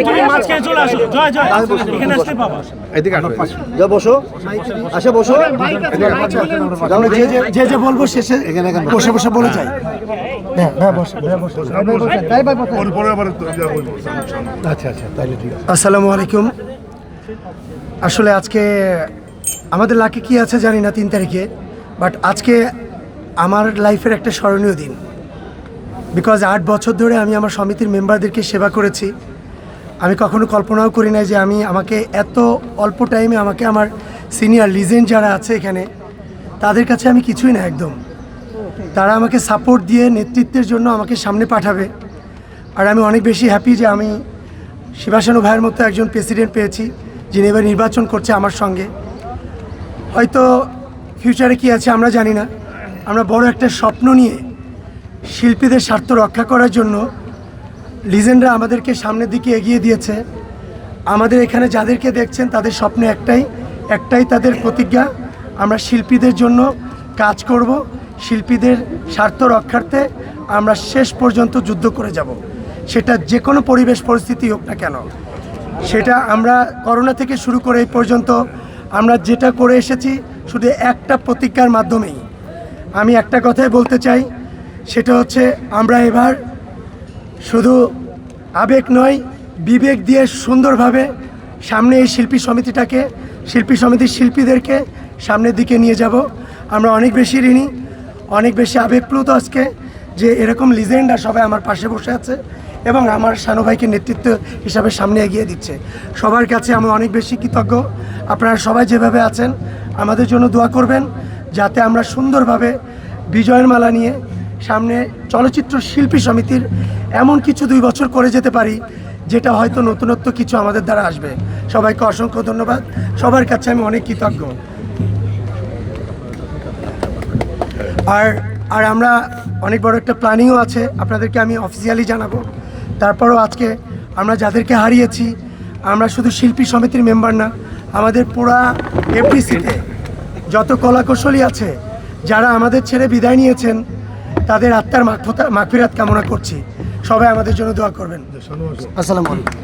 তুমি মাঝখানে চলে আসো, জয় জয় এখানে আসতে বাবা এদিকে আসো, যা বসো, আসে বসো। যে যে বলবো শেষে এখানে বসে বসে বলে যাই। আচ্ছা আচ্ছা, তাইলে ঠিক আছে। আসসালামু আলাইকুম। আসলে আজকে আমাদের লাকে কি আছে জানি না 3 তারিখে, বাট আজকে আমার লাইফের একটা স্মরণীয় দিন। বিকজ 8 বছর ধরে আমি আমার সমিতির মেম্বারদেরকে সেবা করেছি। আমি কখনো কল্পনাও করি নাই যে আমাকে এত অল্প টাইমে আমাকে আমার সিনিয়র লিজেন্ড যারা আছে এখানে তাদের কাছে আমি কিছুই না একদম। তারা আমাকে সাপোর্ট দিয়ে নেতৃত্বের জন্য আমাকে সামনে পাঠাবে। আর আমি অনেক বেশি হ্যাপি যে আমি শিবাসানু ভাইয়ের মতো একজন প্রেসিডেন্ট পেয়েছি যিনি এবার নির্বাচন করছে আমার সঙ্গে। হয়তো ফিউচারে কি আছে আমরা জানি না। আমরা বড় একটা স্বপ্ন নিয়ে শিল্পীদের স্বার্থ রক্ষা করার জন্য লিজেন্ডরা আমাদেরকে সামনের দিকে এগিয়ে দিয়েছে। আমাদের এখানে যাদেরকে দেখছেন তাদের স্বপ্ন একটাই তাদের প্রতিজ্ঞা, আমরা শিল্পীদের জন্য কাজ করব, শিল্পীদের স্বার্থ রক্ষার্থে আমরা শেষ পর্যন্ত যুদ্ধ করে যাব। সেটা যে কোনো পরিবেশ পরিস্থিতি হোক না কেন। সেটা আমরা করোনা থেকে শুরু করে এই পর্যন্ত আমরা যেটা করে এসেছি শুধু একটা প্রতিজ্ঞার মাধ্যমেই। আমি একটা কথাই বলতে চাই, সেটা হচ্ছে আমরা এবার শুধু আবেগ নয় বিবেক দিয়ে সুন্দরভাবে সামনে এই শিল্পী সমিতিটাকে, শিল্পী সমিতির শিল্পীদেরকে সামনের দিকে নিয়ে যাব। আমরা অনেক বেশি ঋণী, অনেক বেশি আবেগপ্লুত আজকে যে এরকম লিজেন্ডরা সবাই আমার পাশে বসে আছে এবং আমার শানু ভাইকে নেতৃত্ব হিসাবে সামনে এগিয়ে দিচ্ছে। সবার কাছে আমি অনেক বেশি কৃতজ্ঞ। আপনারা সবাই যেভাবে আছেন আমাদের জন্য দোয়া করবেন যাতে আমরা সুন্দরভাবে বিজয়ের মালা নিয়ে সামনে চলচ্চিত্র শিল্পী সমিতির এমন কিছু 2 বছর করে যেতে পারি যেটা হয়তো নতুনত্ব কিছু আমাদের দ্বারা আসবে। সবাইকে অসংখ্য ধন্যবাদ, সবার কাছে আমি অনেক কৃতজ্ঞ। আর আমরা অনেক বড় একটা প্ল্যানিংও আছে, আপনাদেরকে আমি অফিসিয়ালি জানাবো। তারপরও আজকে আমরা যাদেরকে হারিয়েছি, আমরা শুধু শিল্পী সমিতির মেম্বার না, আমাদের পুরা এফডিসিতে যত কলাকুশলী আছে যারা আমাদের ছেড়ে বিদায় নিয়েছেন তাদের আত্মার মাগফিরাত কামনা করছি। সবাই আমাদের জন্য দোয়া করবেন। আসসালামু আলাইকুম।